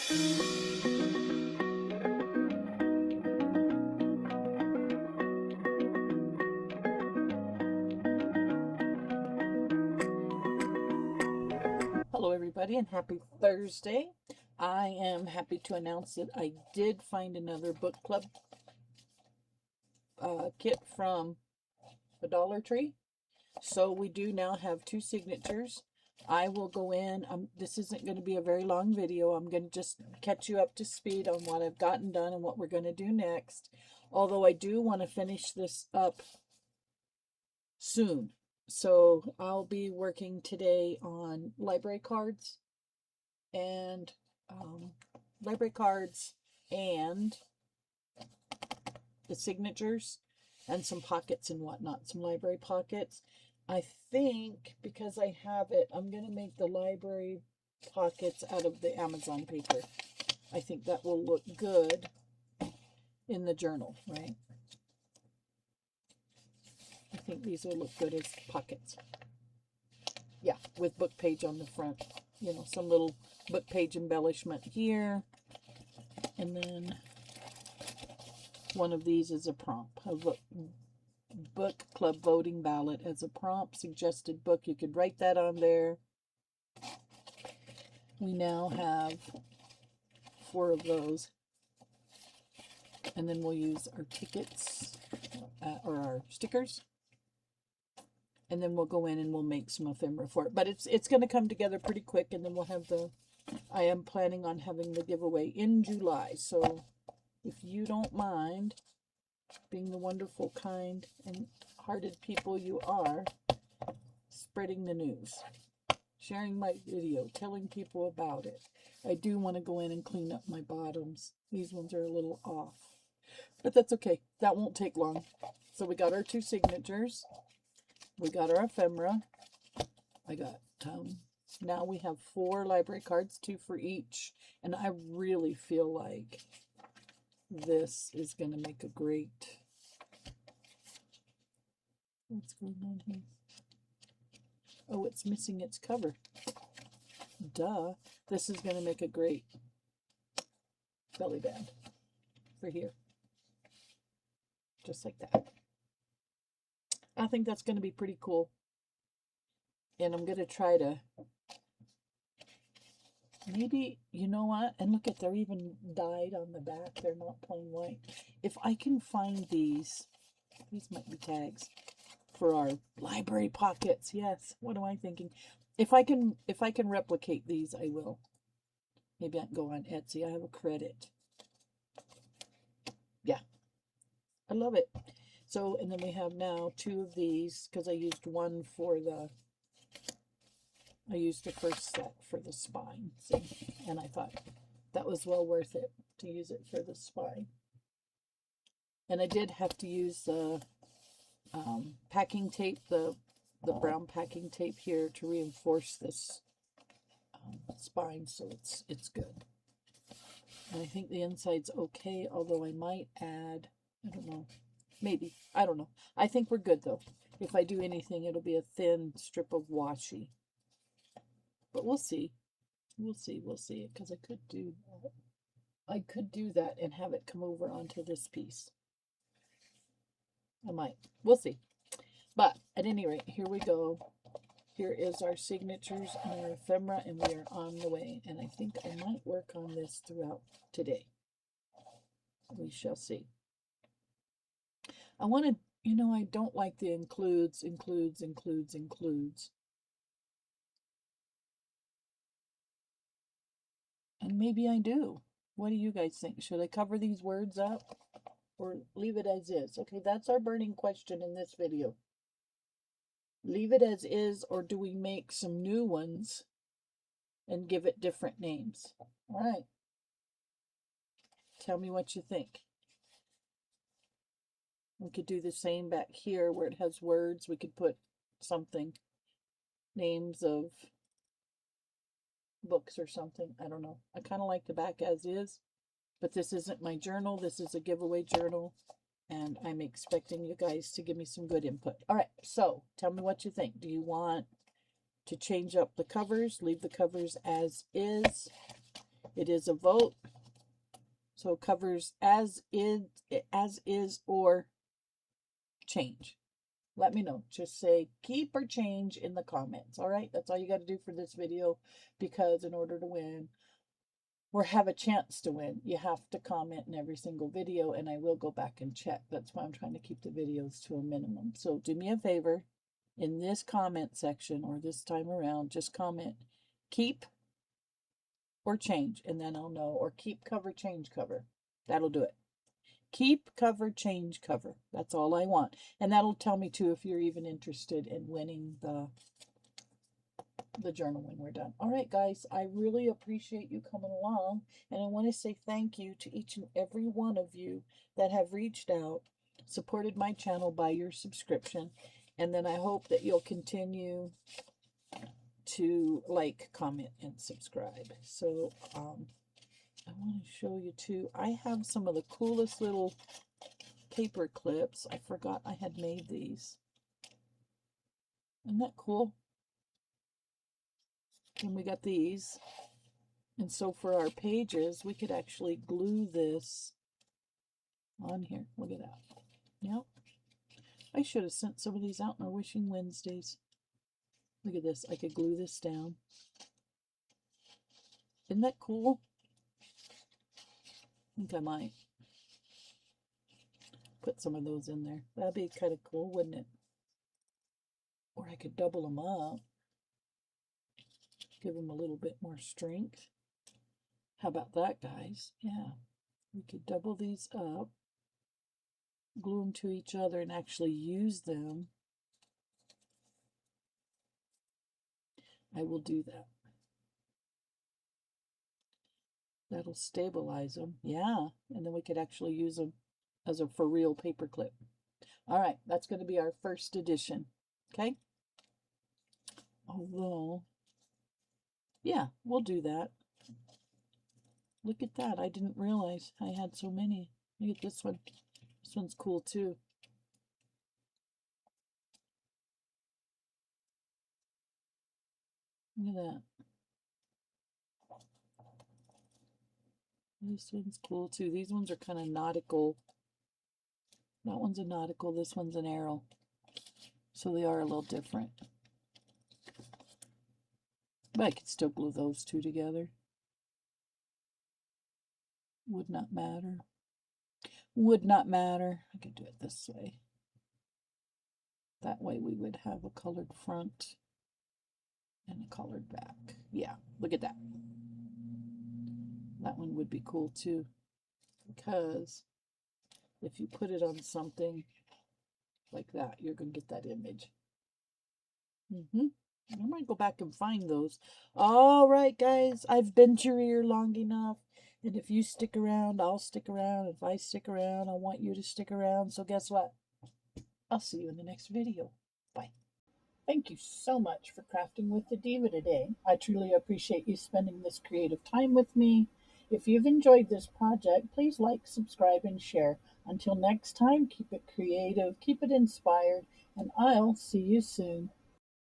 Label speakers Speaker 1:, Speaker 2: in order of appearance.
Speaker 1: Hello, everybody, and happy Thursday. I am happy to announce that I did find another book club kit from the Dollar Tree. So we do now have 2 signatures. I will go in. This isn't going to be a very long video. I'm going to just catch you up to speed on what I've gotten done and what we're going to do next. Although I do want to finish this up soon. So I'll be working today on library cards and the signatures and some pockets and whatnot, some library pockets. I think because I have it, I'm going to make the library pockets out of the Amazon paper. I think that will look good in the journal, right? I think these will look good as pockets. Yeah, with book page on the front. You know, some little book page embellishment here. And then one of these is a prompt. A book club voting ballot as a prompt, suggested book. You could write that on there. We now have 4 of those. And then we'll use our tickets or our stickers. And then we'll go in and we'll make some ephemera for it. But it's going to come together pretty quick, and then we'll have I am planning on having the giveaway in July. So if you don't mind, being the wonderful, kind, and hearted people you are, spreading the news, sharing my video, telling people about it. I do want to go in and clean up my bottoms. These ones are a little off. But that's okay. That won't take long. So we got our 2 signatures. We got our ephemera. I got, now we have 4 library cards, 2 for each. And I really feel like this is going to make a great, what's going on here? Oh, it's missing its cover. Duh. This is going to make a great belly band for here. Just like that. I think that's going to be pretty cool. And I'm going to try to, maybe, you know what? And look at, they're even dyed on the back. They're not plain white. If I can find these might be tags for our library pockets. Yes. What am I thinking? If I can replicate these, I will. Maybe I can go on Etsy. I have a credit. Yeah. I love it. So, and then we have now 2 of these, because I used one for I used the first set for the spine, see? And I thought that was well worth it to use it for the spine. And I did have to use the packing tape, the brown packing tape here to reinforce this spine, so it's good. And I think the inside's okay, although I might add, I don't know, maybe, I don't know. I think we're good though. If I do anything, it'll be a thin strip of washi. But we'll see. We'll see, because I could do that. I could do that and have it come over onto this piece. I might. We'll see. But at any rate, here we go. Here is our signatures and our ephemera, and we are on the way. And I think I might work on this throughout today. We shall see. I want to, you know, I don't like the includes. And maybe I do. What do you guys think? Should I cover these words up or leave it as is? Okay, that's our burning question in this video. Leave it as is, or do we make some new ones and give it different names? All right. Tell me what you think. We could do the same back here where it has words. We could put something, names of books or something. I don't know. I kind of like the back as is, but this isn't my journal. This is a giveaway journal, and I'm expecting you guys to give me some good input. All right, so tell me what you think. Do you want to change up the covers, leave the covers as is? It is a vote, so it covers as is or change. Let me know. Just say keep or change in the comments. All right, that's all you got to do for this video, because in order to win or have a chance to win, you have to comment in every single video, and I will go back and check. That's why I'm trying to keep the videos to a minimum. So do me a favor, in this comment section, or this time around, just comment keep or change, and then I'll know. Or keep, cover, change, cover. That'll do it. Keep, cover, change, cover. That's all I want. And that'll tell me too if you're even interested in winning the journal when we're done. All right, guys, I really appreciate you coming along, and I want to say thank you to each and every one of you that have reached out, supported my channel by your subscription, and then I hope that you'll continue to like, comment, and subscribe. So I want to show you too, I have some of the coolest little paper clips. I forgot I had made these. Isn't that cool? And we got these. And so for our pages, we could actually glue this on here. Look at that. Yep. I should have sent some of these out in our Wishing Wednesdays. Look at this. I could glue this down. Isn't that cool? I think I might put some of those in there. That'd be kind of cool, wouldn't it? Or I could double them up. Give them a little bit more strength. How about that, guys? Yeah. We could double these up, glue them to each other, and actually use them. I will do that. That'll stabilize them. Yeah. And then we could actually use them as a for real paper clip. All right. That's going to be our first edition. Okay. Although, yeah, we'll do that. Look at that. I didn't realize I had so many. Look at this one. This one's cool too. Look at that. This one's cool too. These ones are kind of nautical. That one's a nautical. This one's an arrow. So they are a little different. But I could still glue those two together. Would not matter. Would not matter. I could do it this way. That way we would have a colored front and a colored back. Yeah, look at that. That one would be cool too, because if you put it on something like that, you're going to get that image. I might go back and find those. All right, guys, I've been your ear long enough. And if you stick around, I'll stick around. If I stick around, I want you to stick around. So guess what? I'll see you in the next video. Bye. Thank you so much for crafting with the Diva today. I truly appreciate you spending this creative time with me. If you've enjoyed this project, please like, subscribe, and share. Until next time, keep it creative, keep it inspired, and I'll see you soon.